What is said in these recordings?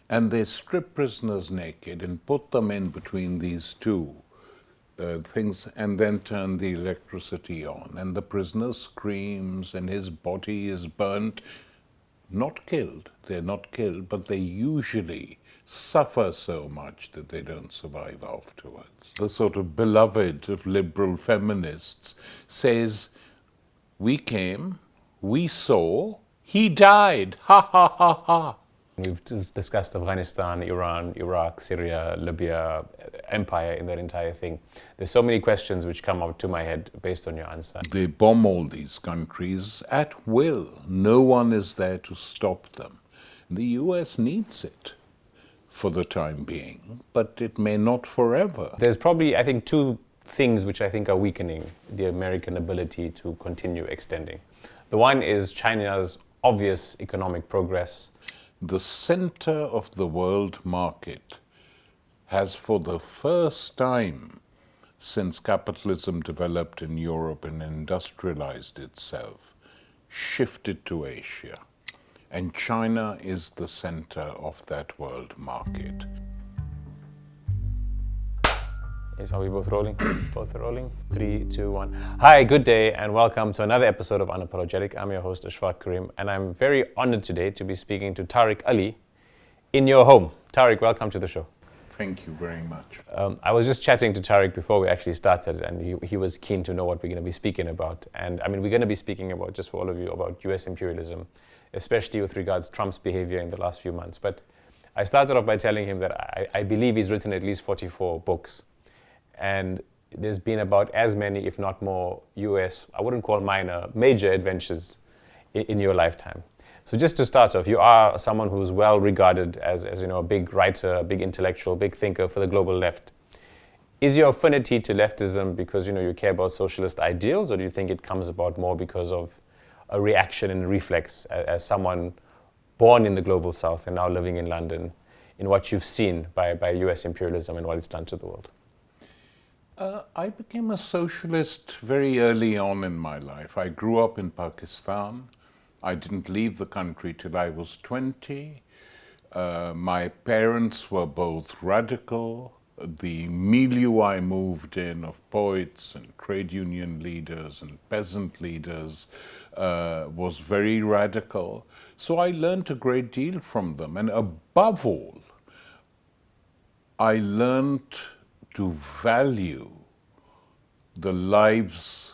And they strip prisoners naked and put them in between these two things and then turn the electricity on. And the prisoner screams and his body is burnt. Not killed, they're not killed, but they usually suffer so much that they don't survive afterwards. The sort of beloved of liberal feminists says, we came, we saw, he died, ha ha ha ha. We've discussed Afghanistan, Iran, Iraq, Syria, Libya, empire in that entire thing. There's so many questions which come up to my head based on your answer. They bomb all these countries at will. No one is there to stop them. The US needs it for the time being, but it may not forever. There's probably, I think, two things which I think are weakening the American ability to continue extending. The one is China's obvious economic progress. The center of the world market has, for the first time since capitalism developed in Europe and industrialized itself, shifted to Asia. And China is the center of that world market. Are we both rolling? Both are rolling. 3, 2, 1. Hi, good day, and welcome to another episode of Unapologetic. I'm your host, Ashfaq Karim, and I'm very honored today to be speaking to Tariq Ali in your home. Tariq, welcome to the show. Thank you very much. I was just chatting to Tariq before we actually started, and he was keen to know what we're going to be speaking about. And I mean, we're going to be speaking about, just for all of you, about US imperialism, especially with regards to Trump's behavior in the last few months. But I started off by telling him that I believe he's written at least 44 books. And there's been about as many, if not more, US, I wouldn't call minor, major adventures in your lifetime. So just to start off, you are someone who's well regarded as you know, a big writer, a big intellectual, big thinker for the global left. Is your affinity to leftism because you care about socialist ideals, or do you think it comes about more because of a reaction and reflex as someone born in the global south and now living in London, in what you've seen by US imperialism and what it's done to the world? I became a socialist very early on in my life. I grew up in Pakistan. I didn't leave the country till I was 20. My parents were both radical. The milieu I moved in of poets and trade union leaders and peasant leaders was very radical. So I learned a great deal from them. And above all, I learned to value the lives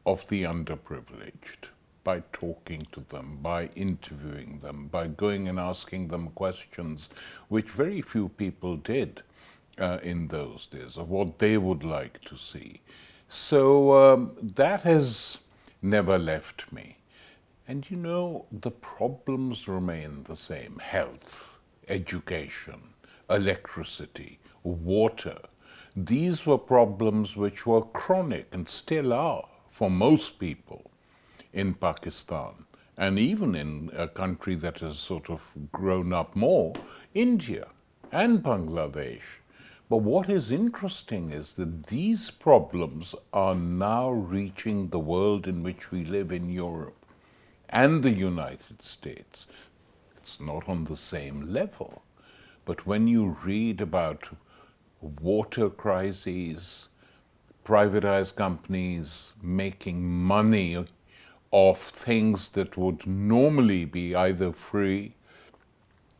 of the underprivileged by talking to them, by interviewing them, by going and asking them questions, which very few people did in those days, of what they would like to see. So that has never left me. And the problems remain the same: health, education, electricity, water. These were problems which were chronic and still are for most people in Pakistan, and even in a country that has sort of grown up more, India and Bangladesh. But what is interesting is that these problems are now reaching the world in which we live in Europe and the United States. It's not on the same level, but when you read about water crises, privatized companies making money off things that would normally be either free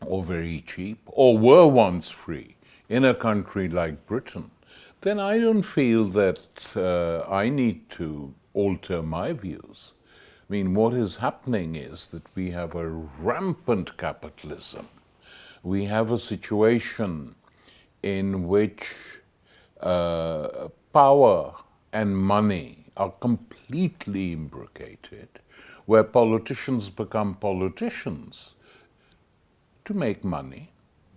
or very cheap, or were once free in a country like Britain, then I don't feel that I need to alter my views. I mean, what is happening is that we have a rampant capitalism. We have a situation in which power and money are completely imbricated, where politicians become politicians to make money.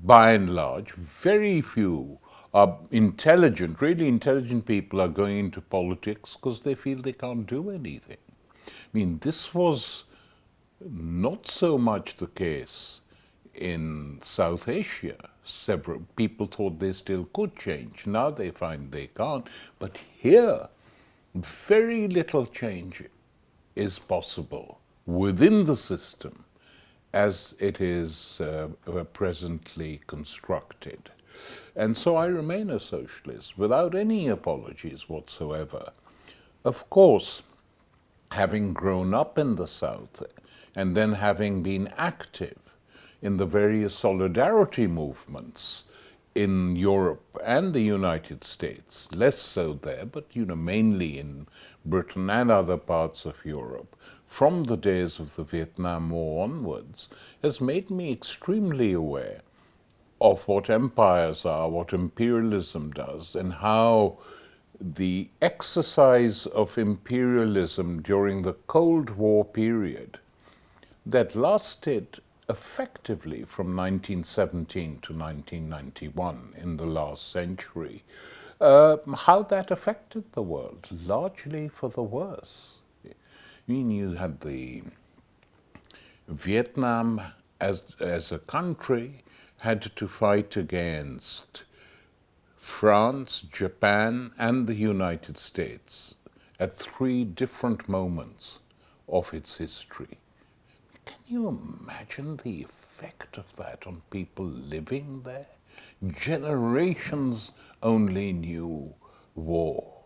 By and large, very few are intelligent, really intelligent people are going into politics because they feel they can't do anything. I mean, this was not so much the case in South Asia. Several people thought they still could change. Now they find they can't. But here, very little change is possible within the system. as it is presently constructed. And so I remain a socialist without any apologies whatsoever. Of course, having grown up in the South and then having been active in the various solidarity movements in Europe and the United States, less so there, but mainly in Britain and other parts of Europe, from the days of the Vietnam War onwards, has made me extremely aware of what empires are, what imperialism does, and how the exercise of imperialism during the Cold War period that lasted effectively from 1917 to 1991 in the last century, how that affected the world, largely for the worse. I mean, you had the Vietnam as a country had to fight against France, Japan, and the United States at three different moments of its history. Can you imagine the effect of that on people living there? Generations only knew war.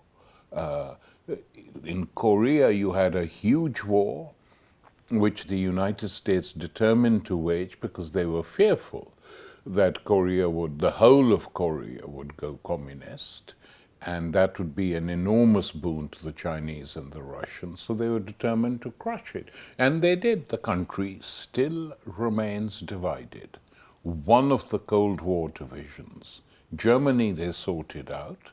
In Korea, you had a huge war, which the United States determined to wage because they were fearful that the whole of Korea would go communist, and that would be an enormous boon to the Chinese and the Russians, so they were determined to crush it. And they did. The country still remains divided. One of the Cold War divisions. Germany, they sorted out,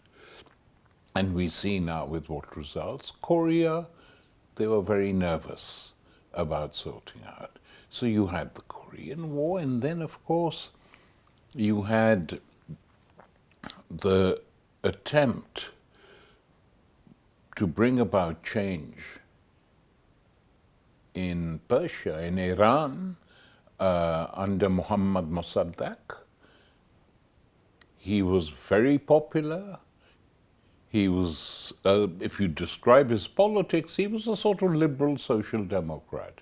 and we see now with what results. Korea, they were very nervous about sorting out. So you had the Korean War, and then, of course, you had the attempt to bring about change in Persia, in Iran, under Muhammad Mossadegh. He was very popular. He was, if you describe his politics, he was a sort of liberal social democrat.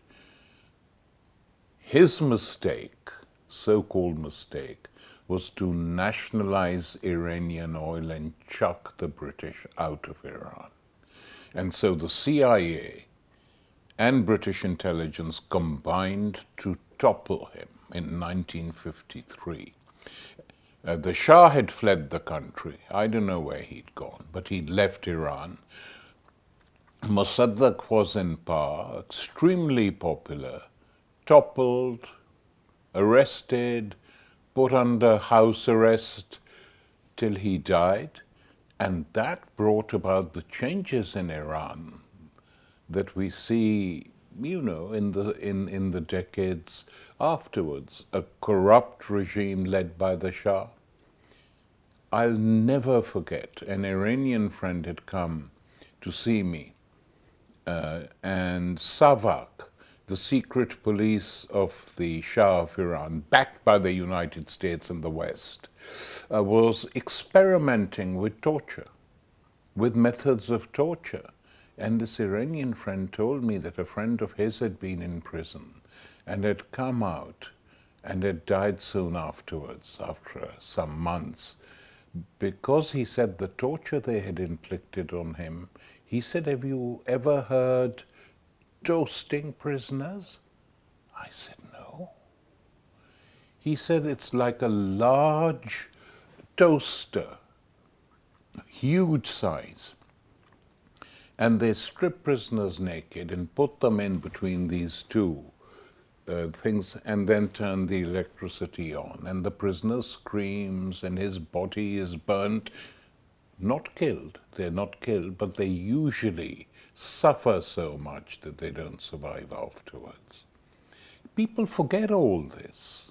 His mistake, so-called mistake, was to nationalize Iranian oil and chuck the British out of Iran. And so the CIA and British intelligence combined to topple him in 1953. The Shah had fled the country. I don't know where he'd gone, but he'd left Iran. Mossadegh was in power, extremely popular, toppled, arrested, put under house arrest till he died, and that brought about the changes in Iran that we see, in the decades afterwards. A corrupt regime led by the Shah. I'll never forget, an Iranian friend had come to see me, and SAVAK, the secret police of the Shah of Iran, backed by the United States and the West, was experimenting with torture, with methods of torture. And this Iranian friend told me that a friend of his had been in prison and had come out and had died soon afterwards, after some months, because he said the torture they had inflicted on him. He said, "Have you ever heard toasting prisoners?" I said, "No." He said, "It's like a large toaster, huge size, and they strip prisoners naked and put them in between these two things and then turn the electricity on, and the prisoner screams and his body is burnt." Not killed, they're not killed, but they usually suffer so much that they don't survive afterwards. People forget all this.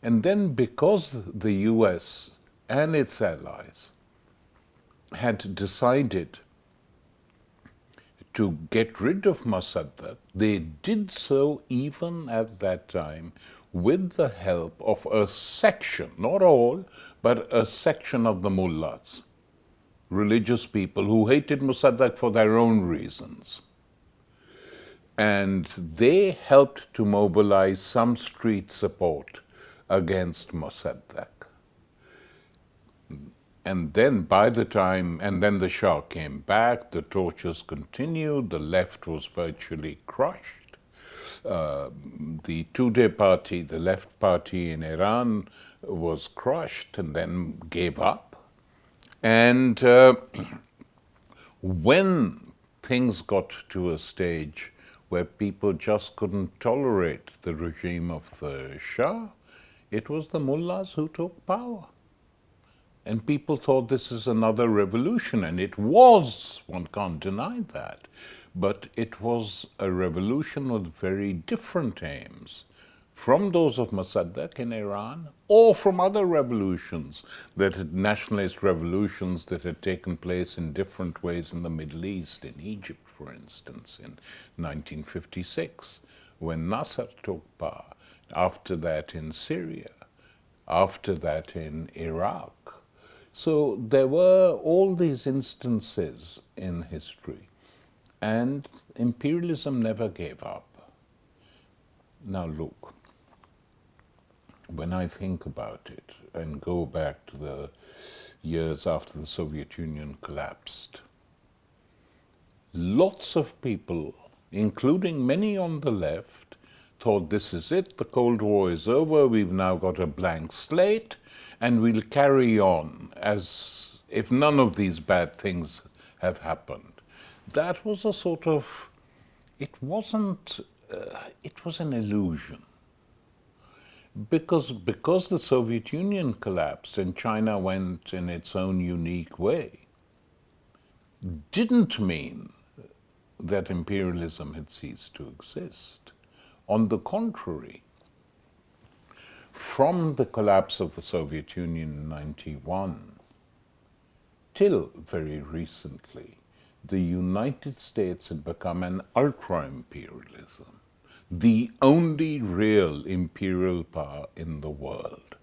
And then, because the US and its allies had decided to get rid of Mossadegh, they did so even at that time with the help of a section, not all, but a section of the mullahs, religious people who hated Mossadegh for their own reasons. And they helped to mobilize some street support against Mossadegh. And then then the Shah came back, the tortures continued, the left was virtually crushed. The Tudeh party, the left party in Iran, was crushed and then gave up. And when things got to a stage where people just couldn't tolerate the regime of the Shah, it was the mullahs who took power. And people thought this is another revolution, and it was, one can't deny that. But it was a revolution with very different aims from those of Mossadegh in Iran, or from other revolutions, nationalist revolutions that had taken place in different ways in the Middle East, in Egypt, for instance, in 1956, when Nasser took power, after that in Syria, after that in Iraq. So there were all these instances in history, and imperialism never gave up. Now look, when I think about it and go back to the years after the Soviet Union collapsed, lots of people, including many on the left, thought this is it, the Cold War is over, we've now got a blank slate, and we'll carry on as if none of these bad things have happened. That was a sort of, it was an illusion. Because the Soviet Union collapsed and China went in its own unique way, didn't mean that imperialism had ceased to exist. On the contrary, from the collapse of the Soviet Union in 1991 till very recently, the United States had become an ultra-imperialism, the only real imperial power in the world.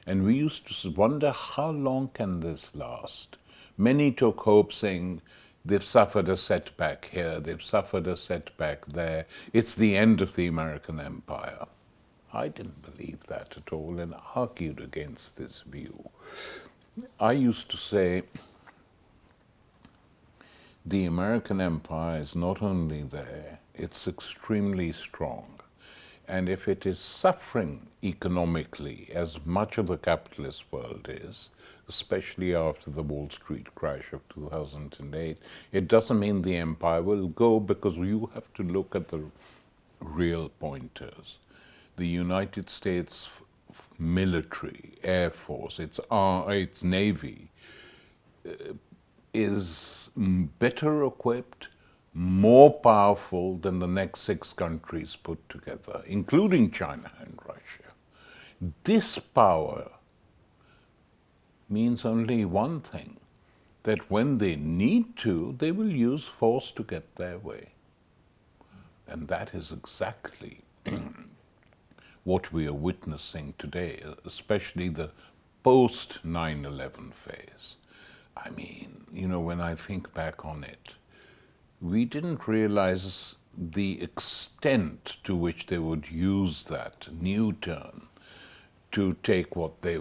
And we used to wonder, how long can this last? Many took hope, saying, they've suffered a setback here, they've suffered a setback there, it's the end of the American empire. I didn't believe that at all and argued against this view. I used to say, the American empire is not only there, it's extremely strong. And if it is suffering economically, as much of the capitalist world is, especially after the Wall Street crash of 2008, it doesn't mean the empire will go, because you have to look at the real pointers. The United States military, Air Force, its Navy, is better equipped, more powerful than the next 6 countries put together, including China and Russia. This power means only one thing, that when they need to, they will use force to get their way. And that is exactly what we are witnessing today, especially the post 9/11 phase. I mean, when I think back on it, we didn't realize the extent to which they would use that new turn to take what they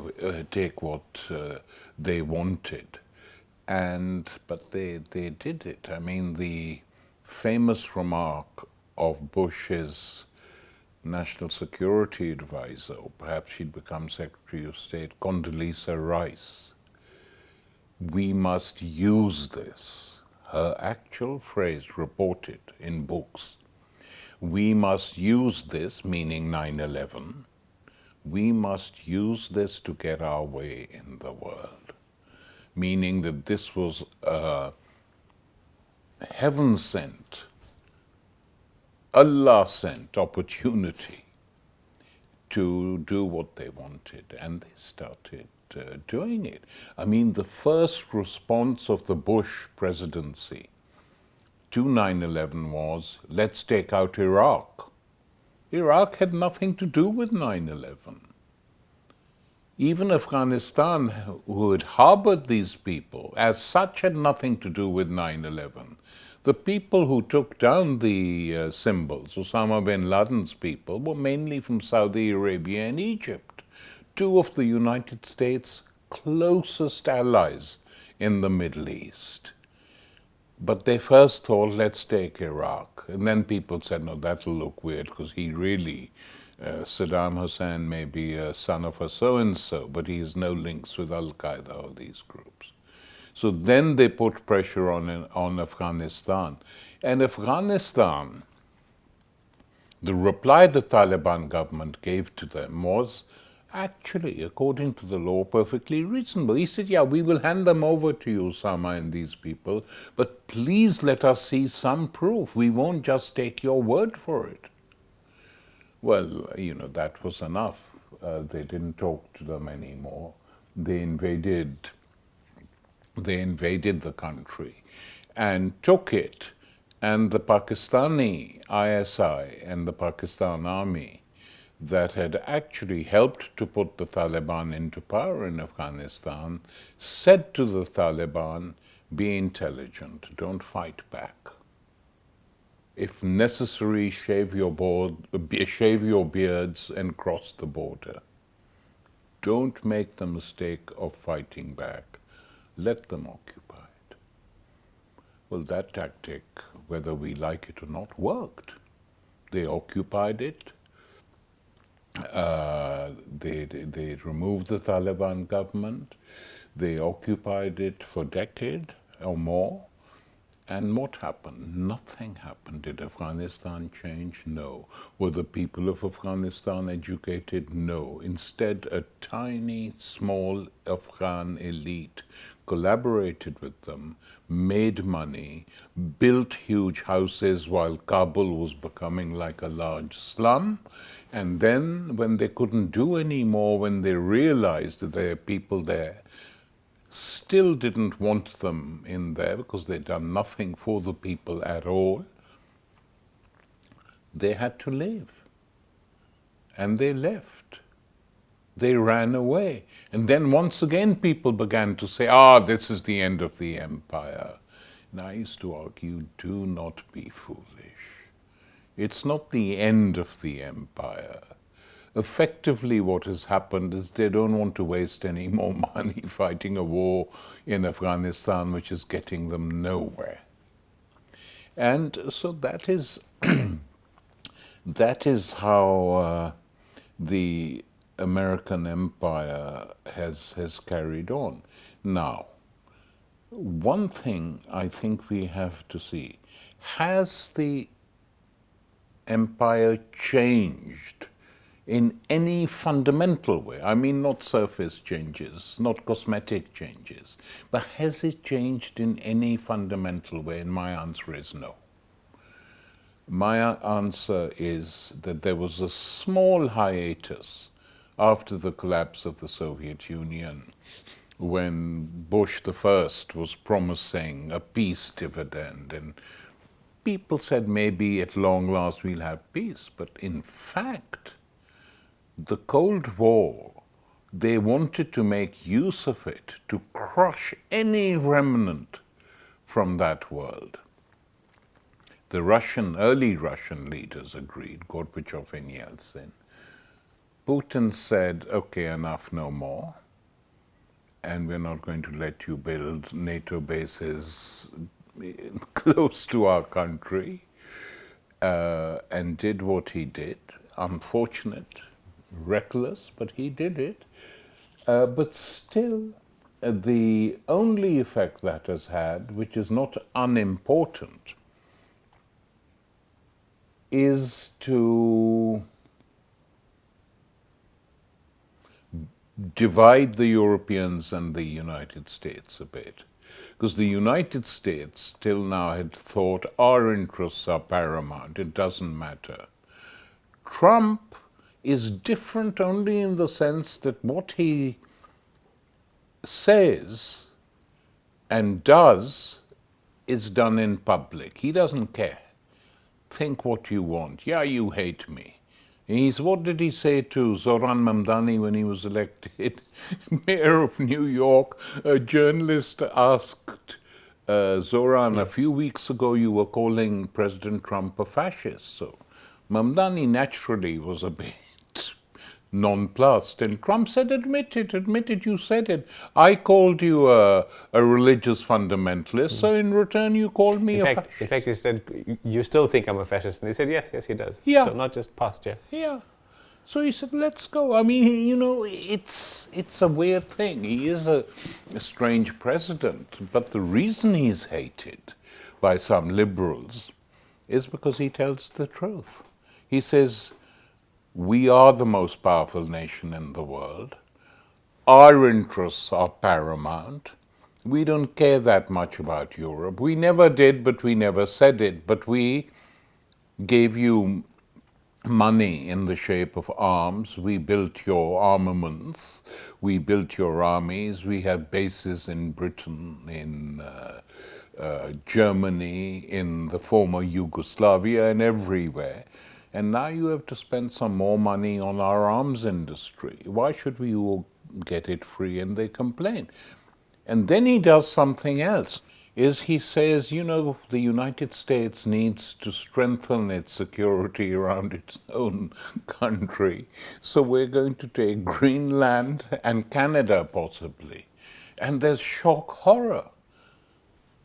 wanted, but they did it. I mean, the famous remark of Bush's National Security Advisor, or perhaps she'd become Secretary of State, Condoleezza Rice, "We must use this." Her actual phrase reported in books. "We must use this," meaning 9/11, "we must use this to get our way in the world." Meaning that this was a heaven-sent, Allah-sent opportunity to do what they wanted, and they started doing it. I mean, the first response of the Bush presidency to 9/11 was, let's take out Iraq. Iraq had nothing to do with 9/11. Even Afghanistan, who had harbored these people, as such had nothing to do with 9/11. The people who took down the symbols, Osama bin Laden's people, were mainly from Saudi Arabia and Egypt, two of the United States' closest allies in the Middle East. But they first thought, let's take Iraq. And then people said, no, that'll look weird because he really, Saddam Hussein may be a son of a so-and-so, but he has no links with Al-Qaeda or these groups. So then they put pressure on Afghanistan. And Afghanistan, the reply the Taliban government gave to them was actually, according to the law, perfectly reasonable. He said, yeah, we will hand them over to you, Osama and these people, but please let us see some proof. We won't just take your word for it. Well, you know, that was enough. They didn't talk to them anymore. They invaded the country and took it, and the Pakistani ISI and the Pakistan army that had actually helped to put the Taliban into power in Afghanistan said to the Taliban, be intelligent, don't fight back. If necessary, shave your beards and cross the border. Don't make the mistake of fighting back. Let them occupy it. Well, that tactic, whether we like it or not, worked. They occupied it. They removed the Taliban government. They occupied it for a decade or more. And what happened? Nothing happened. Did Afghanistan change? No. Were the people of Afghanistan educated? No. Instead, a tiny, small Afghan elite collaborated with them, made money, built huge houses while Kabul was becoming like a large slum. And then, when they couldn't do any more, when they realized that there are people there, still didn't want them in there because they'd done nothing for the people at all, they had to leave. And they left. They ran away. And then once again people began to say, this is the end of the empire. And I used to argue, do not be foolish. It's not the end of the empire. Effectively, what has happened is they don't want to waste any more money fighting a war in Afghanistan, which is getting them nowhere. And so that is that is how the American empire has carried on. Now, one thing I think we have to see, has the empire changed in any fundamental way? I mean, not surface changes, not cosmetic changes, but has it changed in any fundamental way? And my answer is no. My answer is that there was a small hiatus after the collapse of the Soviet Union, when Bush the First was promising a peace dividend, and people said maybe at long last we'll have peace. But in fact, the Cold War, they wanted to make use of it to crush any remnant from that world. The early Russian leaders agreed, Gorbachev and Yeltsin. Putin said, okay, enough, no more. And we're not going to let you build NATO bases close to our country, and did what he did. Unfortunate, reckless, but he did it. But still, the only effect that has had, which is not unimportant, is to divide the Europeans and the United States a bit. Because the United States till now had thought our interests are paramount, it doesn't matter. Trump is different only in the sense that what he says and does is done in public. He doesn't care. Think what you want. Yeah, you hate me. What did he say to Zoran Mamdani when he was elected mayor of New York? A journalist asked Zoran, a Yes. few weeks ago you were calling President Trump a fascist. So Mamdani naturally was a bit nonplussed. And Trump said, admit it, you said it. I called you a religious fundamentalist, so in return you called me a fascist. In fact, he said, "You still think I'm a fascist?" And he said, "Yes, he does. Yeah. Still, not just past, yeah." Yeah. So he said, let's go. I mean, you know, it's a weird thing. He is a strange president, but the reason he's hated by some liberals is because he tells the truth. He says, we are the most powerful nation in the world. Our interests are paramount. We don't care that much about Europe. We never did, but we never said it. But we gave you money in the shape of arms. We built your armaments. We built your armies. We have bases in Britain, in Germany, in the former Yugoslavia, and everywhere. And now you have to spend some more money on our arms industry. Why should we all get it free? And they complain. And then he does something else, is he says, you know, the United States needs to strengthen its security around its own country. So we're going to take Greenland and Canada possibly. And there's shock horror.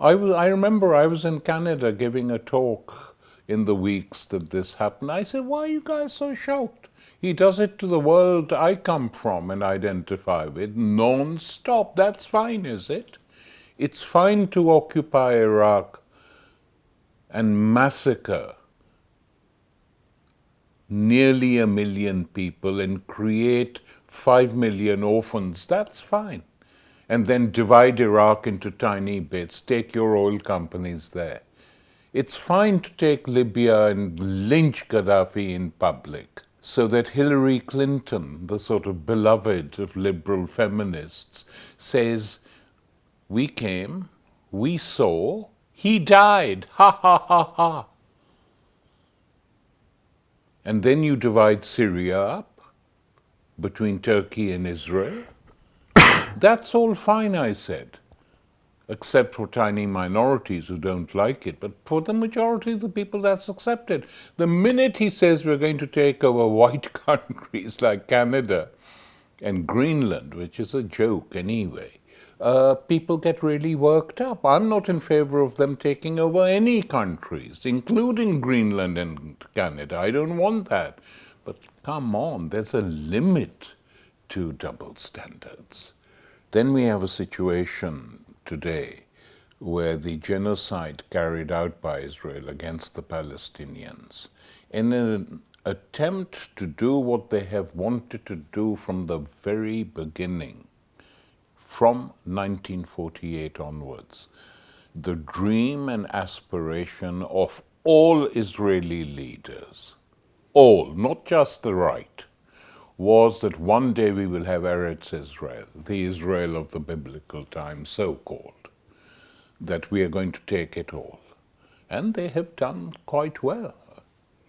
I remember I was in Canada giving a talk in the weeks that this happened. I said, why are you guys so shocked? He does it to the world I come from and identify with non-stop. That's fine, is it? It's fine to occupy Iraq and massacre nearly 1 million people and create 5 million orphans. That's fine. And then divide Iraq into tiny bits, take your oil companies there. It's fine to take Libya and lynch Gaddafi in public, so that Hillary Clinton, the sort of beloved of liberal feminists, says, we came, we saw, he died, ha ha ha ha. And then you divide Syria up between Turkey and Israel. That's all fine, I said, except for tiny minorities who don't like it. But for the majority of the people, that's accepted. The minute he says we're going to take over white countries like Canada and Greenland, which is a joke anyway, people get really worked up. I'm not in favor of them taking over any countries, including Greenland and Canada. I don't want that. But come on, there's a limit to double standards. Then we have a situation today where the genocide carried out by Israel against the Palestinians, in an attempt to do what they have wanted to do from the very beginning, from 1948 onwards, the dream and aspiration of all Israeli leaders, all, not just the right, was that one day we will have Eretz Israel, the Israel of the biblical times, so-called, that we are going to take it all. And they have done quite well.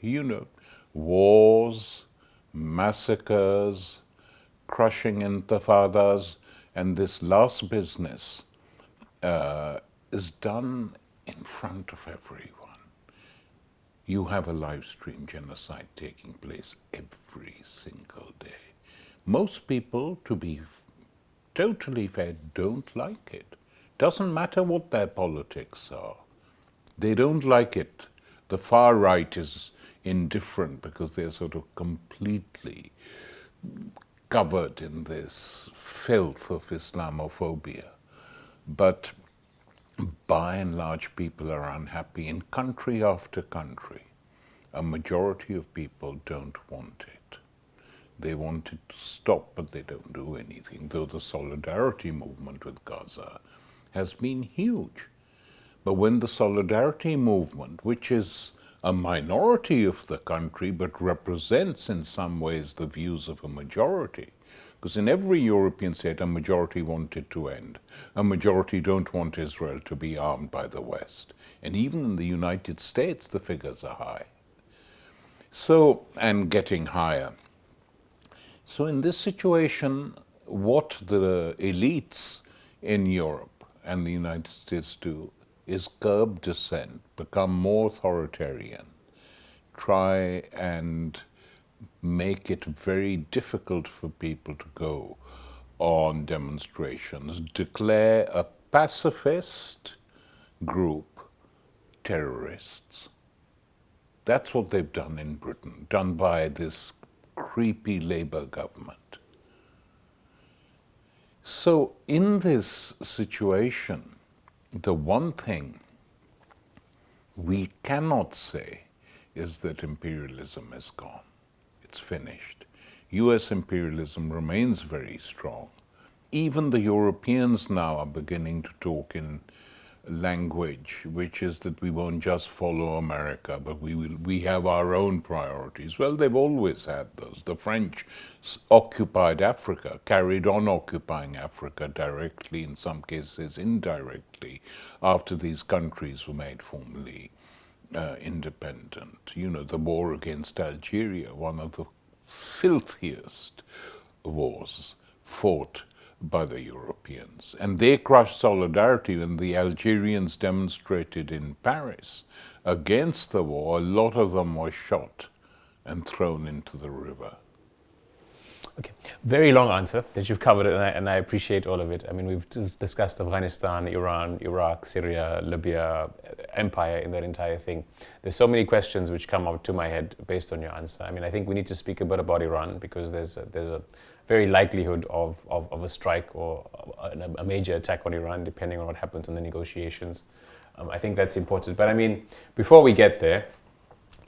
You know, wars, massacres, crushing intifadas, and this last business is done in front of everyone. You have a live stream genocide taking place every single day. Most people, to be totally fair, don't like it. Doesn't matter what their politics are. They don't like it. The far right is indifferent because they're sort of completely covered in this filth of Islamophobia. But by and large, people are unhappy in country after country. A majority of people don't want it. They want it to stop, but they don't do anything, though the solidarity movement with Gaza has been huge. But when the solidarity movement, which is a minority of the country, but represents in some ways the views of a majority, because in every European state, a majority want it to end. A majority don't want Israel to be armed by the West. And even in the United States, the figures are high. So, and getting higher. So in this situation, what the elites in Europe and the United States do is curb dissent, become more authoritarian, try and make it very difficult for people to go on demonstrations, declare a pacifist group terrorists. That's what they've done in Britain, done by this creepy Labour government. So in this situation, the one thing we cannot say is that imperialism is gone. It's finished. US imperialism remains very strong. Even the Europeans now are beginning to talk in language, which is that we won't just follow America, but we have our own priorities. Well, they've always had those. The French occupied Africa, carried on occupying Africa directly, in some cases indirectly, after these countries were made formally independent. You know, the war against Algeria, one of the filthiest wars fought by the Europeans. And they crushed solidarity when the Algerians demonstrated in Paris against the war. A lot of them were shot and thrown into the river. Okay, very long answer that you've covered, and I appreciate all of it. I mean, we've discussed Afghanistan, Iran, Iraq, Syria, Libya, empire in that entire thing. There's so many questions which come up to my head based on your answer. I mean, I think we need to speak a bit about Iran, because there's a very likelihood of a strike or a major attack on Iran, depending on what happens in the negotiations. I think that's important. But I mean, before we get there,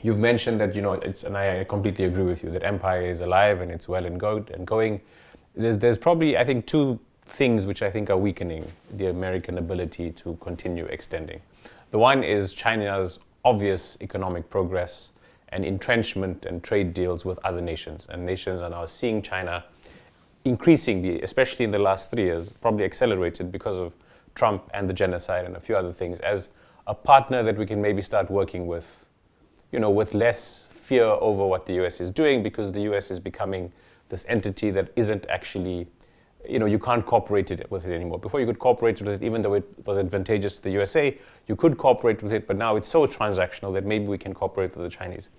you've mentioned that, you know, and I completely agree with you, that empire is alive and it's well and going. There's probably, I think, two things which I think are weakening the American ability to continue extending. The one is China's obvious economic progress and entrenchment and trade deals with other nations. And nations are now seeing China increasingly, especially in the last 3 years, probably accelerated because of Trump and the genocide and a few other things, as a partner that we can maybe start working with, you know, with less fear over what the US is doing, because the US is becoming this entity that isn't actually, you know, you can't cooperate with it anymore. Before you could cooperate with it, even though it was advantageous to the USA, you could cooperate with it, but now it's so transactional that maybe we can cooperate with the Chinese.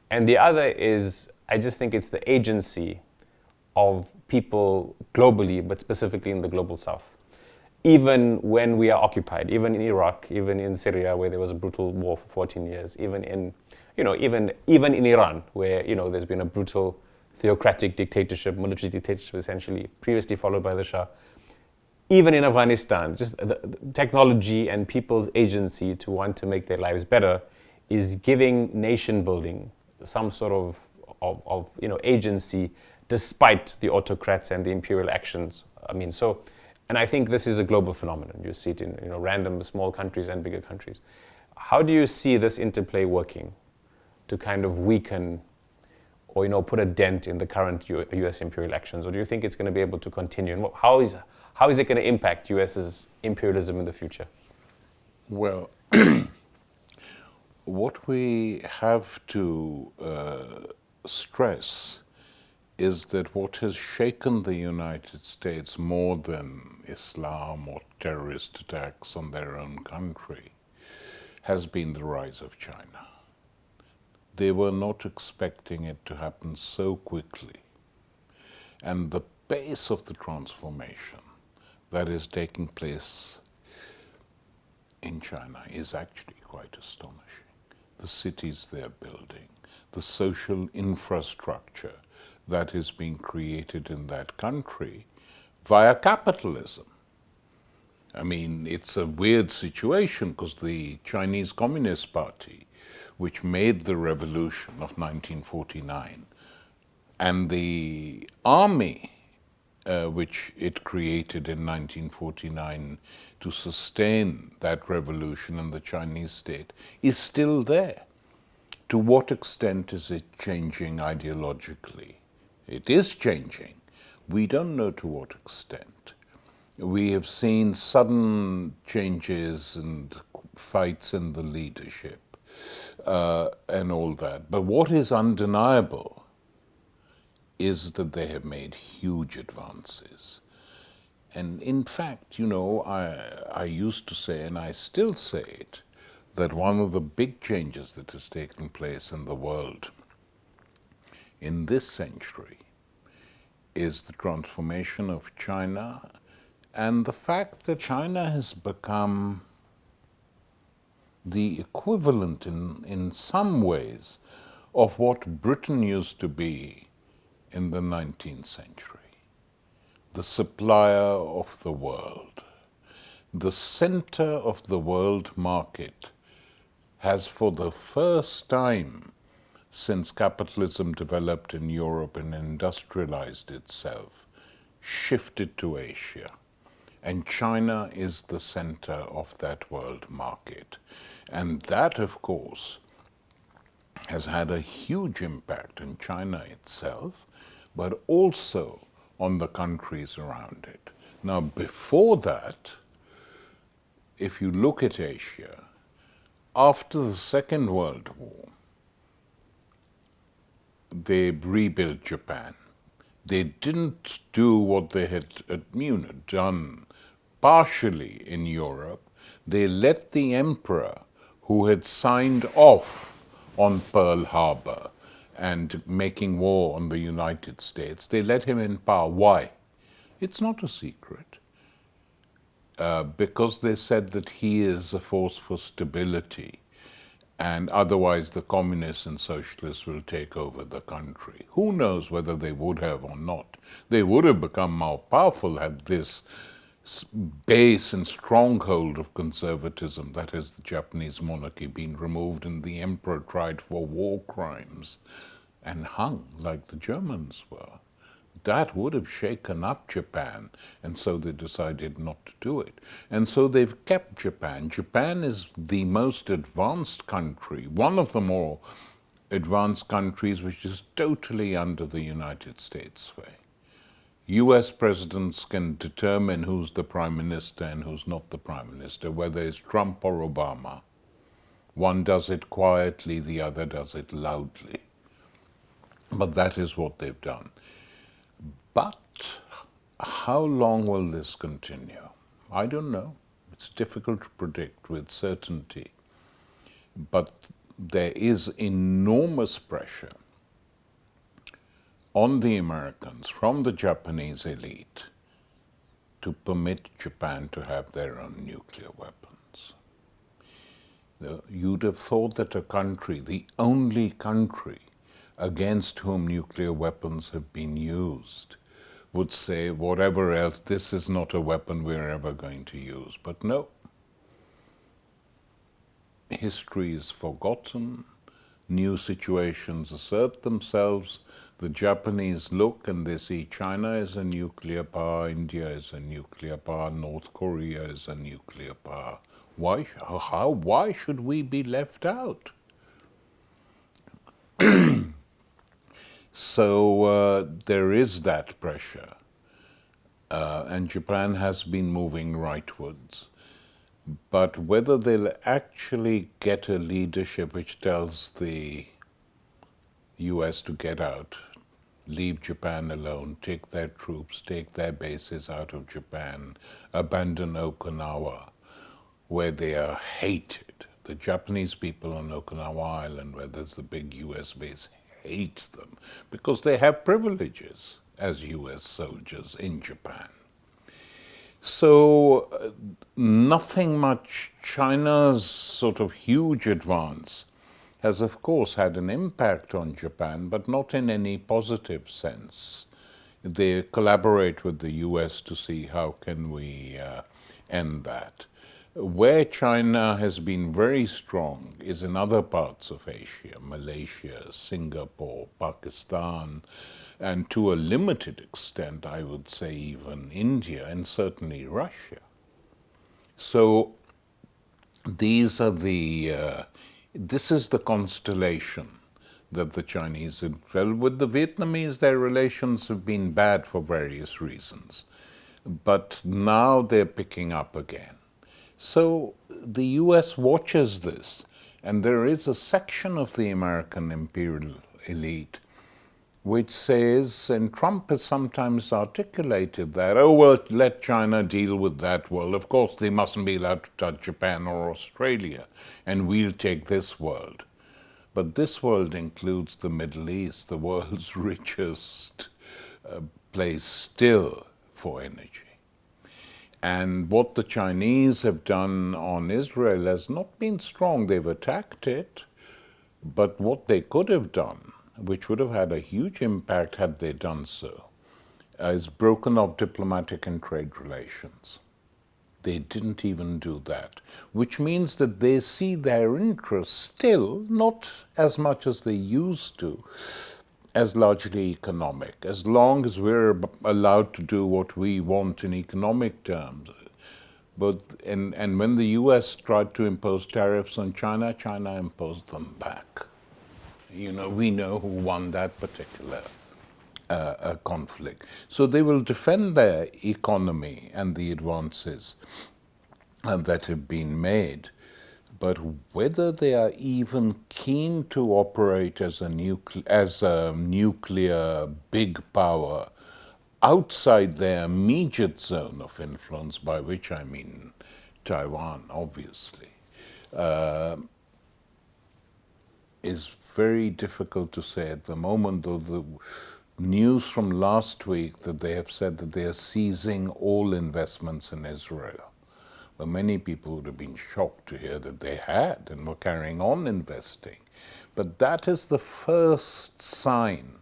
And the other is, I just think it's the agency of people globally, but specifically in the global south. Even when we are occupied, even in Iraq, even in Syria, where there was a brutal war for 14 years, even in, you know, even in Iran, where, you know, there's been a brutal theocratic dictatorship, military dictatorship essentially, previously followed by the Shah. Even in Afghanistan, just the technology and people's agency to want to make their lives better is giving nation building some sort of you know, agency, despite the autocrats and the imperial actions. I mean, so, and I think this is a global phenomenon. You see it in, you know, random small countries and bigger countries. How do you see this interplay working to kind of weaken or, you know, put a dent in the current US imperial actions? Or do you think it's going to be able to continue? And how is it going to impact US's imperialism in the future? Well, what we have to stress is that what has shaken the United States more than Islam or terrorist attacks on their own country has been the rise of China. They were not expecting it to happen so quickly. And the pace of the transformation that is taking place in China is actually quite astonishing. The cities they're building, the social infrastructure that is being created in that country via capitalism. I mean, it's a weird situation because the Chinese Communist Party, which made the revolution of 1949, and the army which it created in 1949 to sustain that revolution and the Chinese state, is still there. To what extent is it changing ideologically? It is changing. We don't know to what extent. We have seen sudden changes and fights in the leadership and all that. But what is undeniable is that they have made huge advances. And in fact, I used to say, and I still say it, that one of the big changes that has taken place in the world in this century is the transformation of China and the fact that China has become the equivalent in some ways of what Britain used to be in the 19th century. The supplier of the world, the center of the world market, has for the first time since capitalism developed in Europe and industrialized itself, shifted to Asia. And China is the center of that world market. And that, of course, has had a huge impact on China itself, but also on the countries around it. Now, before that, if you look at Asia, after the Second World War, they rebuilt Japan. They didn't do what they had done partially in Europe. They let the emperor, who had signed off on Pearl Harbor and making war on the United States, they let him in power. Why? It's not a secret. Because they said that he is a force for stability, and otherwise the communists and socialists will take over the country. Who knows whether they would have or not? They would have become more powerful had this base and stronghold of conservatism, that is the Japanese monarchy, been removed and the emperor tried for war crimes and hung like the Germans were. That would have shaken up Japan, and so they decided not to do it. And so they've kept Japan. Japan is the most advanced country, one of the more advanced countries, which is totally under the United States sway. US presidents can determine who's the prime minister and who's not the prime minister, whether it's Trump or Obama. One does it quietly, the other does it loudly. But that is what they've done. But how long will this continue? I don't know. It's difficult to predict with certainty. But there is enormous pressure on the Americans from the Japanese elite to permit Japan to have their own nuclear weapons. You'd have thought that a country, the only country against whom nuclear weapons have been used, would say, whatever else, this is not a weapon we're ever going to use. But no. History is forgotten. New situations assert themselves. The Japanese look and they see China is a nuclear power, India is a nuclear power, North Korea is a nuclear power. Why should we be left out? So there is that pressure, and Japan has been moving rightwards. But whether they'll actually get a leadership which tells the US to get out, leave Japan alone, take their troops, take their bases out of Japan, abandon Okinawa, where they are hated. The Japanese people on Okinawa Island, where there's the big US base, hate them because they have privileges as US soldiers in Japan. So nothing much. China's sort of huge advance has of course had an impact on Japan, but not in any positive sense. They collaborate with the US to see how can we end that. Where China has been very strong is in other parts of Asia, Malaysia, Singapore, Pakistan, and to a limited extent, I would say even India and certainly Russia. So these are this is the constellation that the Chinese have. Well, with the Vietnamese, their relations have been bad for various reasons, but now they're picking up again. So the US watches this, and there is a section of the American imperial elite which says, and Trump has sometimes articulated that, oh, well, let China deal with that world. Of course, they mustn't be allowed to touch Japan or Australia, and we'll take this world. But this world includes the Middle East, the world's richest place still for energy. And what the Chinese have done on Israel has not been strong. They've attacked it, but what they could have done, which would have had a huge impact had they done so, is broken off diplomatic and trade relations. They didn't even do that, which means that they see their interests still, not as much as they used to, as largely economic. As long as we're allowed to do what we want in economic terms. And when the US tried to impose tariffs on China, China imposed them back. You know, we know who won that particular conflict. So they will defend their economy and the advances that have been made, but whether they are even keen to operate as a nuclear big power outside their immediate zone of influence, by which I mean Taiwan, obviously, is very difficult to say at the moment, though the news from last week that they have said that they are seizing all investments in Israel. Well, many people would have been shocked to hear that they had and were carrying on investing. But that is the first sign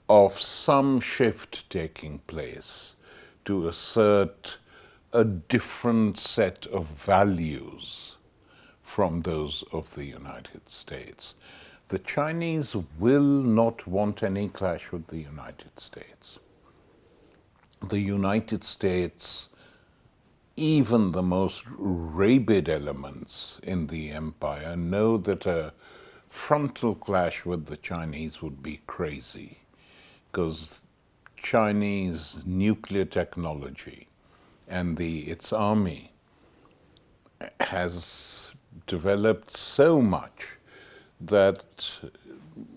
of some shift taking place to assert a different set of values from those of the United States. The Chinese will not want any clash with the United States. The United States, even the most rabid elements in the empire, know that a frontal clash with the Chinese would be crazy, because Chinese nuclear technology and its army has developed so much that,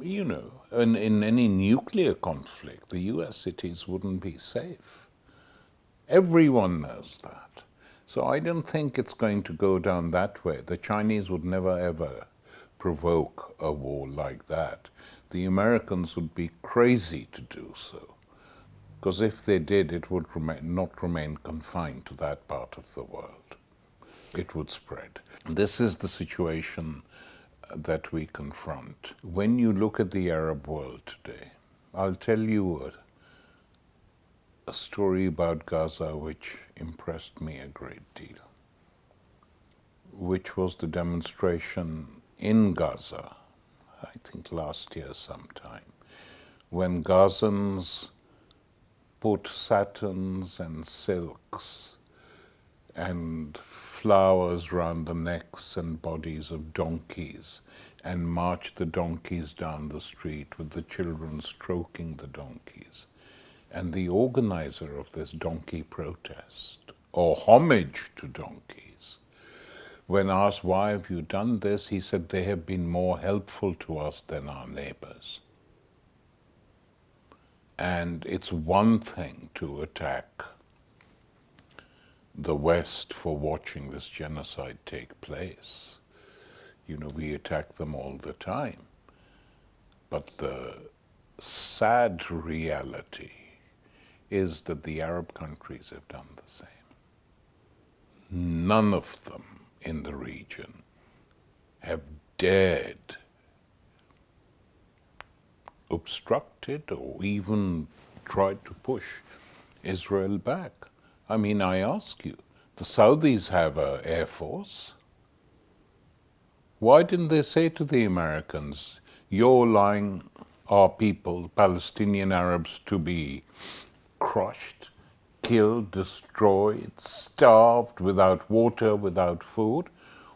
you know, in any nuclear conflict, the US cities wouldn't be safe. Everyone knows that. So I don't think it's going to go down that way. The Chinese would never ever provoke a war like that. The Americans would be crazy to do so, because if they did, it would not remain confined to that part of the world. It would spread. This is the situation that we confront. When you look at the Arab world today, I'll tell you a story about Gaza which impressed me a great deal, which was the demonstration in Gaza, I think last year sometime, when Gazans put satins and silks and flowers round the necks and bodies of donkeys and marched the donkeys down the street with the children stroking the donkeys. And the organizer of this donkey protest, or homage to donkeys, when asked, why have you done this, he said, they have been more helpful to us than our neighbors. And it's one thing to attack the West for watching this genocide take place. You know, we attack them all the time. But the sad reality is that the Arab countries have done the same. None of them in the region have dared obstructed or even tried to push Israel back. I mean, I ask you, the Saudis have an air force. Why didn't they say to the Americans, you're allowing our people, Palestinian Arabs, to be crushed, killed, destroyed, starved, without water, without food?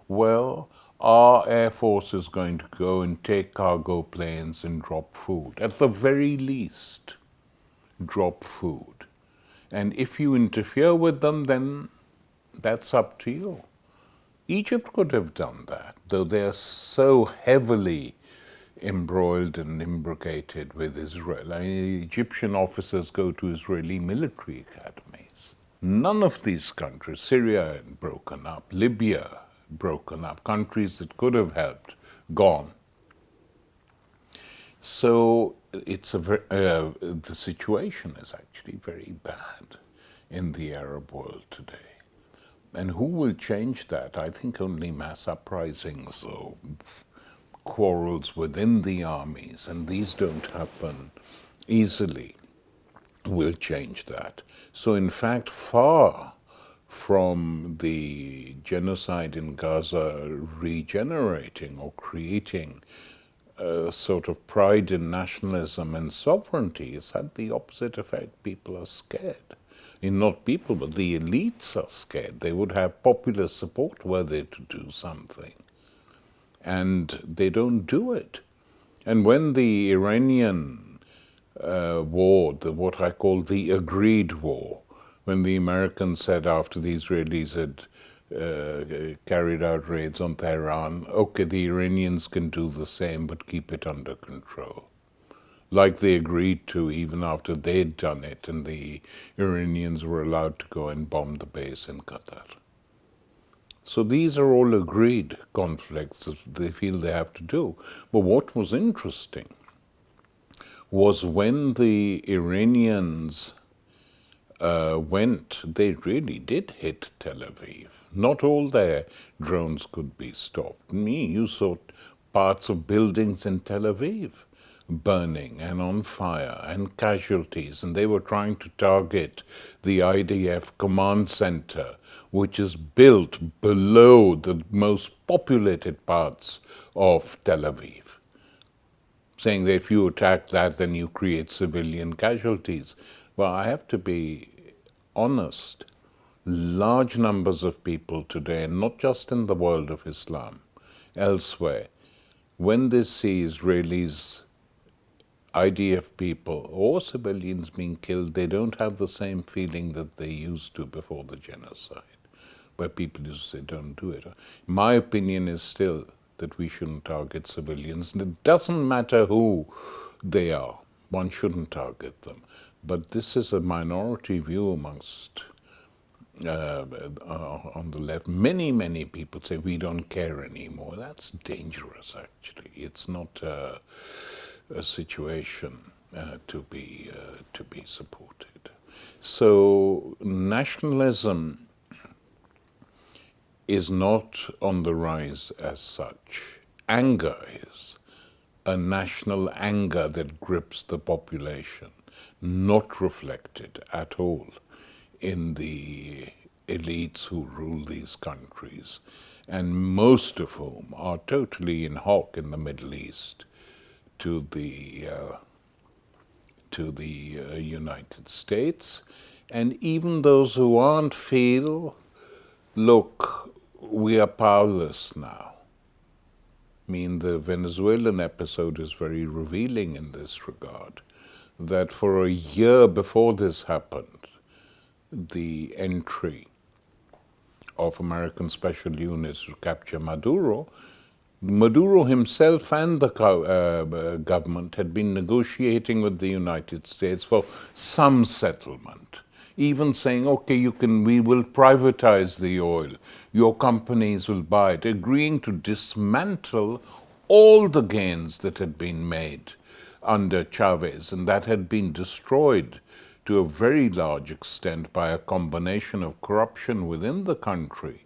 Well, our Air Force is going to go and take cargo planes and drop food. At the very least, drop food. And if you interfere with them, then that's up to you. Egypt could have done that, though they're so heavily embroiled and imbricated with Israel. I mean, Egyptian officers go to Israeli military academies. None of these countries, Syria broken up, Libya broken up, countries that could have helped, gone. So it's the situation is actually very bad in the Arab world today. And who will change that? I think only mass uprisings or quarrels within the armies, and these don't happen easily, will change that. So in fact, far from the genocide in Gaza regenerating or creating a sort of pride in nationalism and sovereignty, it's had the opposite effect. People are scared. And not people, but the elites are scared. They would have popular support were they to do something. And they don't do it. And when the Iranian war, what I call the agreed war, when the Americans said after the Israelis had carried out raids on Tehran, okay, the Iranians can do the same, but keep it under control. Like they agreed to even after they'd done it, and the Iranians were allowed to go and bomb the base in Qatar. So these are all agreed conflicts that they feel they have to do. But what was interesting was when the Iranians they really did hit Tel Aviv. Not all their drones could be stopped. You saw parts of buildings in Tel Aviv burning and on fire and casualties, and they were trying to target the IDF command center, which is built below the most populated parts of Tel Aviv, saying that if you attack that, then you create civilian casualties. Well, I have to be honest. Large numbers of people today, not just in the world of Islam, elsewhere, when they see Israelis, IDF people, or civilians being killed, they don't have the same feeling that they used to before the genocide, where people used to say, don't do it. My opinion is still that we shouldn't target civilians, and it doesn't matter who they are. One shouldn't target them. But this is a minority view amongst on the left. Many people say we don't care anymore. That's dangerous, actually. It's not a situation to be supported. So nationalism is not on the rise as such. Anger is a national anger that grips the population, not reflected at all in the elites who rule these countries, and most of whom are totally in hock in the Middle East to the United States. And even those who aren't feel, look, we are powerless now. I mean, the Venezuelan episode is very revealing in this regard, that for a year before this happened, the entry of American special units to capture Maduro himself and the government had been negotiating with the United States for some settlement, even saying, okay, we will privatize the oil, your companies will buy it, agreeing to dismantle all the gains that had been made under Chavez, and that had been destroyed to a very large extent by a combination of corruption within the country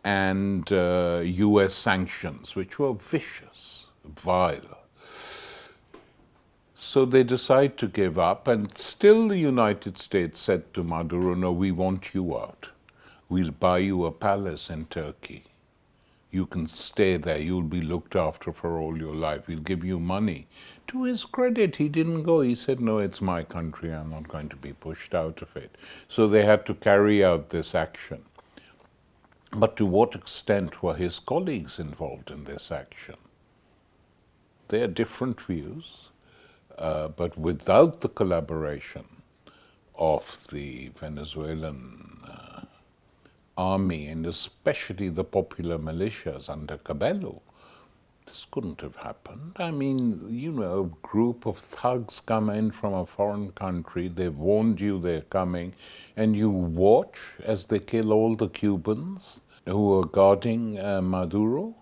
and US sanctions, which were vicious, vile. So they decide to give up, and still the United States said to Maduro, no, we want you out. We'll buy you a palace in Turkey. You can stay there. You'll be looked after for all your life. We'll give you money. To his credit, he didn't go. He said, no, it's my country. I'm not going to be pushed out of it. So they had to carry out this action. But to what extent were his colleagues involved in this action? They are different views, but without the collaboration of the Venezuelan army, and especially the popular militias under Cabello, This couldn't have happened. I mean, you know, a group of thugs come in from a foreign country, they've warned you they're coming, and you watch as they kill all the Cubans who are guarding Maduro,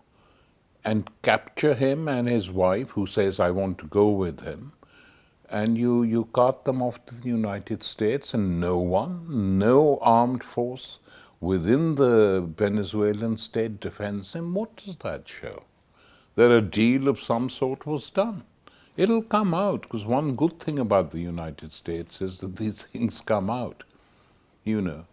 and capture him and his wife, who says, I want to go with him, and you cart them off to the United States, and no armed force within the Venezuelan state defends him. What does that show? That a deal of some sort was done. It'll come out, because one good thing about the United States is that these things come out. You know,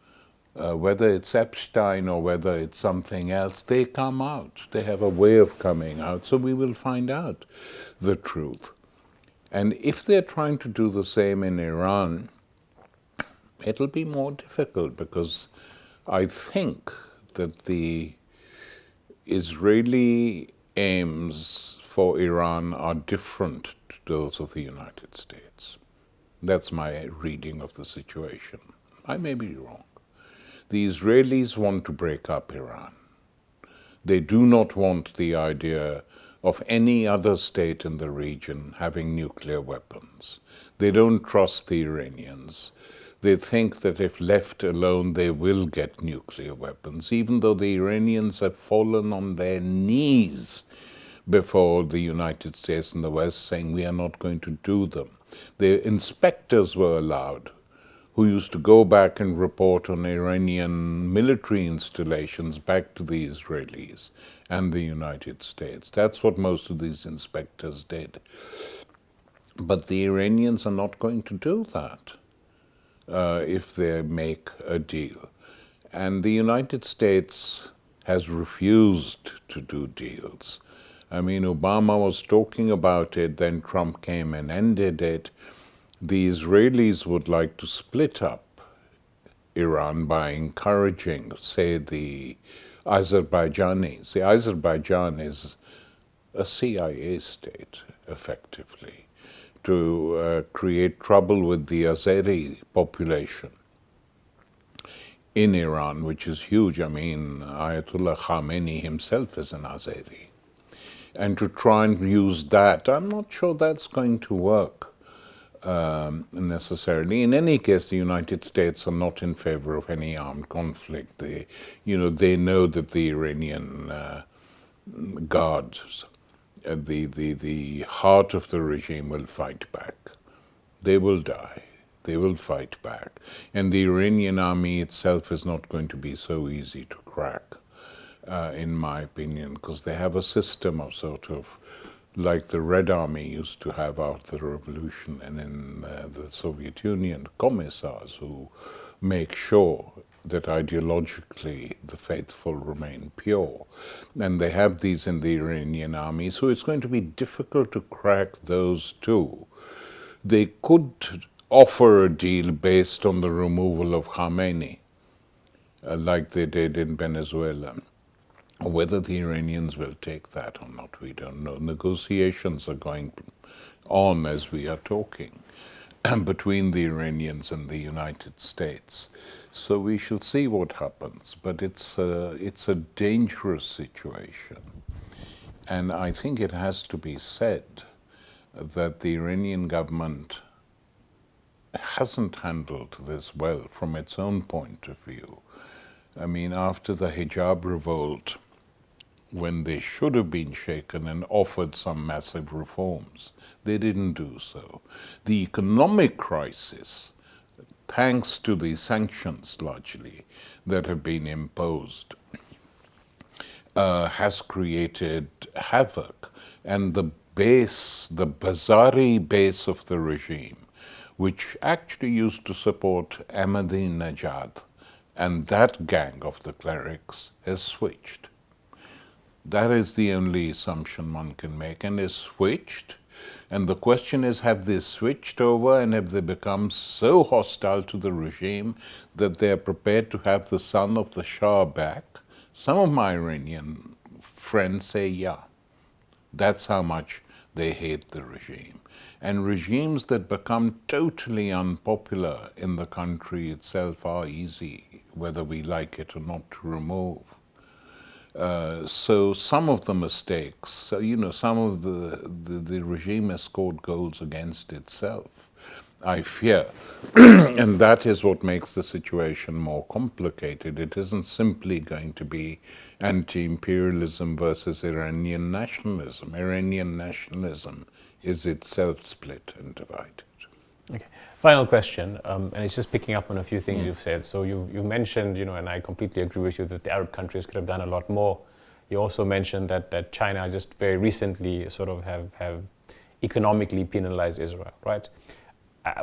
whether it's Epstein or whether it's something else, they come out. They have a way of coming out, so we will find out the truth. And if they're trying to do the same in Iran, it'll be more difficult, because I think that the Israeli aims for Iran are different to those of the United States. That's my reading of the situation. I may be wrong. The Israelis want to break up Iran. They do not want the idea of any other state in the region having nuclear weapons. They don't trust the Iranians. They think that if left alone, they will get nuclear weapons, even though the Iranians have fallen on their knees before the United States and the West, saying we are not going to do them. The inspectors were allowed, who used to go back and report on Iranian military installations back to the Israelis and the United States. That's what most of these inspectors did. But the Iranians are not going to do that if they make a deal. And the United States has refused to do deals. I mean, Obama was talking about it, then Trump came and ended it. The Israelis would like to split up Iran by encouraging, say, the Azerbaijanis. The Azerbaijan is a CIA state, effectively, to create trouble with the Azeri population in Iran, which is huge. I mean, Ayatollah Khamenei himself is an Azeri. And to try and use that, I'm not sure that's going to work necessarily. In any case, the United States are not in favor of any armed conflict. They know that the Iranian guards, the heart of the regime, will fight back. They will die. They will fight back. And the Iranian army itself is not going to be so easy to crack, in my opinion, because they have a system of sort of like the Red Army used to have after the revolution, and in the Soviet Union, commissars who make sure that ideologically the faithful remain pure. And they have these in the Iranian army, so it's going to be difficult to crack those too. They could offer a deal based on the removal of Khamenei, like they did in Venezuela. Whether the Iranians will take that or not, we don't know. Negotiations are going on as we are talking between the Iranians and the United States. So we shall see what happens. But it's a dangerous situation. And I think it has to be said that the Iranian government hasn't handled this well from its own point of view. I mean, after the hijab revolt, when they should have been shaken and offered some massive reforms, they didn't do so. The economic crisis, thanks to the sanctions largely that have been imposed, has created havoc. And the Bazari base of the regime, which actually used to support Ahmadinejad, and that gang of the clerics has switched. That is the only assumption one can make, and is switched. And the question is, have they switched over, and have they become so hostile to the regime that they are prepared to have the son of the Shah back? Some of my Iranian friends say, yeah, that's how much they hate the regime. And regimes that become totally unpopular in the country itself are easy, whether we like it or not, to remove. So some of the mistakes, some of the regime has scored goals against itself, I fear. And that is what makes the situation more complicated. It isn't simply going to be anti-imperialism versus Iranian nationalism. Iranian nationalism is itself split and divided. Okay. Final question, and it's just picking up on a few things you've said. So you mentioned, and I completely agree with you, that the Arab countries could have done a lot more. You also mentioned that China just very recently sort of have economically penalized Israel, right?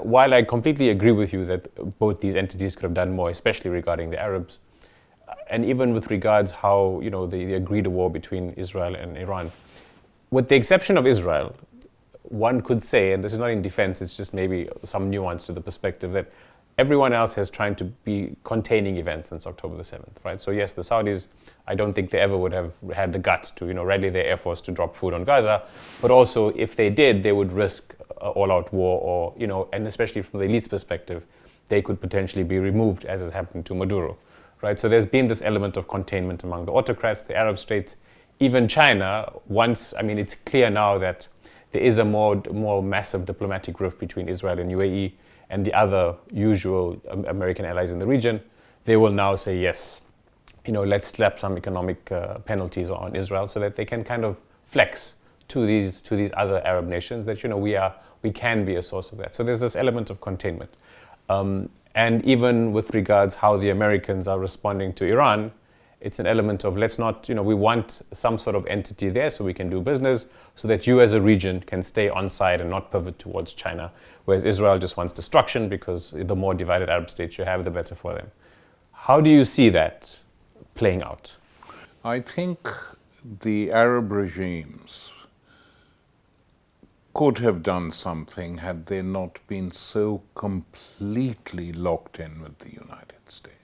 While I completely agree with you that both these entities could have done more, especially regarding the Arabs, and even with regards how, they agreed a war between Israel and Iran, with the exception of Israel, one could say, and this is not in defense, it's just maybe some nuance to the perspective, that everyone else has tried to be containing events since October the 7th, right? So yes, the Saudis, I don't think they ever would have had the guts to, rally their air force to drop food on Gaza, but also if they did, they would risk all-out war, or, and especially from the elite's perspective, they could potentially be removed, as has happened to Maduro, right? So there's been this element of containment among the autocrats, the Arab states, even China. It's clear now that there is a more massive diplomatic rift between Israel and UAE and the other usual American allies in the region. They will now say, yes, let's slap some economic penalties on Israel so that they can kind of flex to these other Arab nations that, we can be a source of that. So there's this element of containment. And even with regards how the Americans are responding to Iran, it's an element of let's not, we want some sort of entity there so we can do business, so that you as a region can stay on side and not pivot towards China, whereas Israel just wants destruction because the more divided Arab states you have, the better for them. How do you see that playing out? I think the Arab regimes could have done something had they not been so completely locked in with the United States.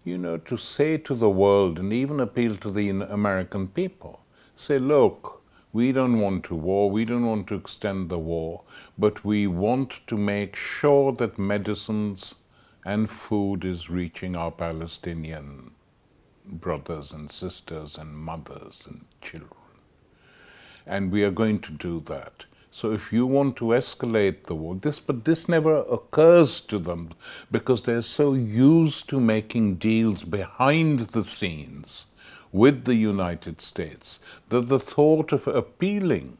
To say to the world and even appeal to the American people, say, look, we don't want to war, we don't want to extend the war, but we want to make sure that medicines and food is reaching our Palestinian brothers and sisters and mothers and children. And we are going to do that. So if you want to escalate the war, but this never occurs to them because they're so used to making deals behind the scenes with the United States that the thought of appealing,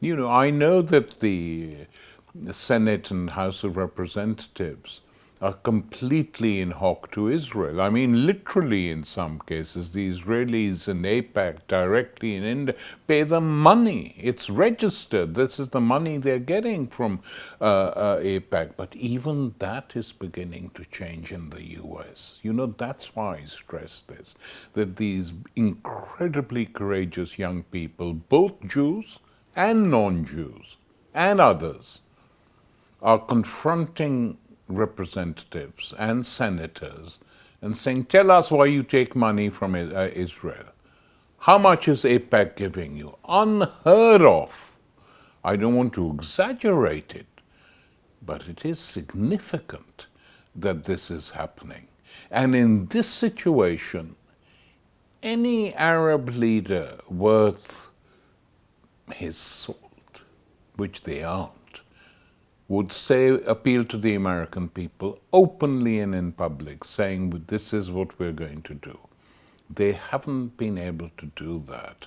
I know that the Senate and House of Representatives are completely in hock to Israel. Literally in some cases, the Israelis in AIPAC directly in India pay them money. It's registered. This is the money they're getting from AIPAC. But even that is beginning to change in the US. That's why I stress this, that these incredibly courageous young people, both Jews and non-Jews and others, are confronting representatives and senators and saying, tell us why you take money from Israel. How much is AIPAC giving you? Unheard of. I don't want to exaggerate it, but it is significant that this is happening. And in this situation, any Arab leader worth his salt, which they aren't, would appeal to the American people openly and in public, saying, this is what we're going to do. They haven't been able to do that,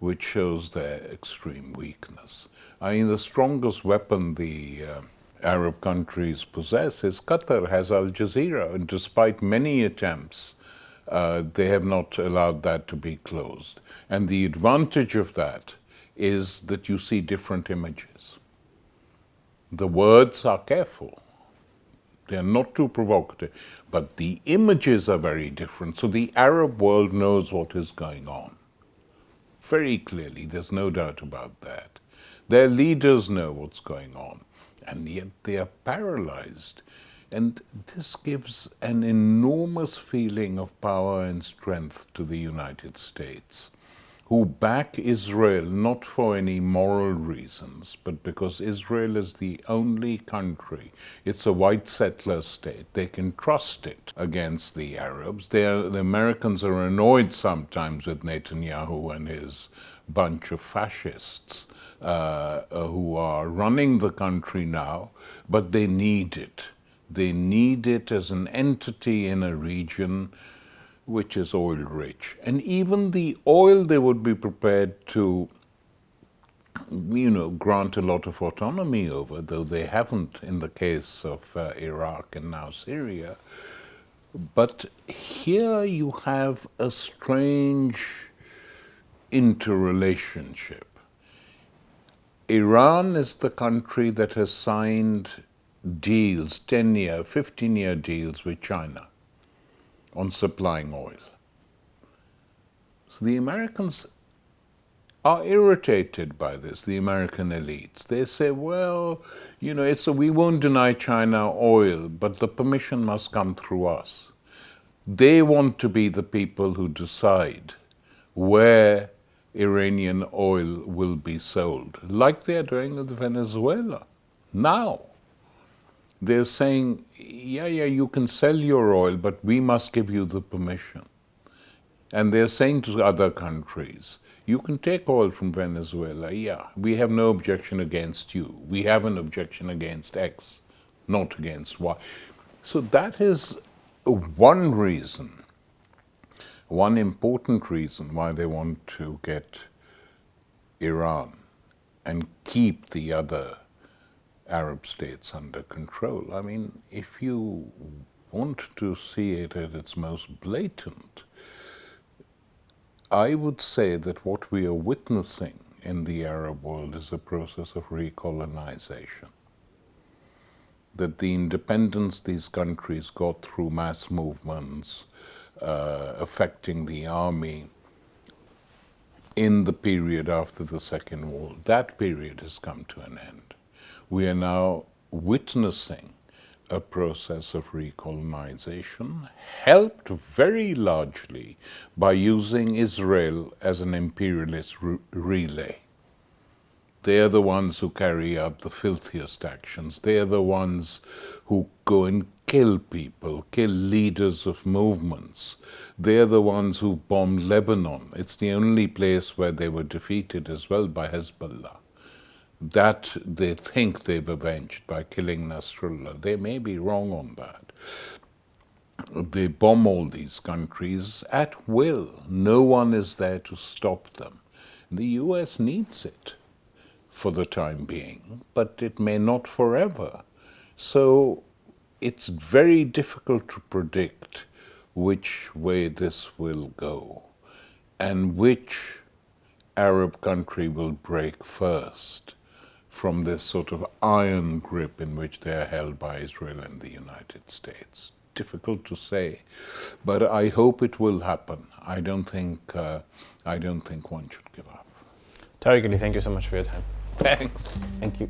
which shows their extreme weakness. The strongest weapon the Arab countries possess is Qatar has Al Jazeera, and despite many attempts, they have not allowed that to be closed. And the advantage of that is that you see different images. The words are careful. They're not too provocative, but the images are very different. So the Arab world knows what is going on very clearly. There's no doubt about that. Their leaders know what's going on, and yet they are paralyzed. And this gives an enormous feeling of power and strength to the United States, who back Israel not for any moral reasons, but because Israel is the only country, it's a white settler state, they can trust it against the Arabs. The Americans are annoyed sometimes with Netanyahu and his bunch of fascists who are running the country now, but they need it. They need it as an entity in a region which is oil rich. And even the oil they would be prepared to, grant a lot of autonomy over, though they haven't in the case of Iraq and now Syria. But here you have a strange interrelationship. Iran is the country that has signed deals, 10-year, 15-year deals with China on supplying oil. So the Americans are irritated by this, the American elites. They say, well, we won't deny China oil, but the permission must come through us. They want to be the people who decide where Iranian oil will be sold, like they're doing with Venezuela now. They're saying, yeah, you can sell your oil, but we must give you the permission. And they're saying to other countries, you can take oil from Venezuela, yeah, we have no objection against you. We have an objection against X, not against Y. So that is one reason, one important reason why they want to get Iran and keep the other Arab states under control. I mean, if you want to see it at its most blatant, I would say that what we are witnessing in the Arab world is a process of recolonization. That the independence these countries got through mass movements affecting the army in the period after the Second World, that period has come to an end. We are now witnessing a process of recolonization, helped very largely by using Israel as an imperialist relay. They are the ones who carry out the filthiest actions. They are the ones who go and kill people, kill leaders of movements. They are the ones who bombed Lebanon. It's the only place where they were defeated as well by Hezbollah. That they think they've avenged by killing Nasrallah. They may be wrong on that. They bomb all these countries at will. No one is there to stop them. The US needs it for the time being, but it may not forever. So it's very difficult to predict which way this will go and which Arab country will break first from this sort of iron grip in which they are held by Israel and the United States. Difficult to say, but I hope it will happen. I don't think one should give up. Tariq Ali, thank you so much for your time. Thanks. Thank you.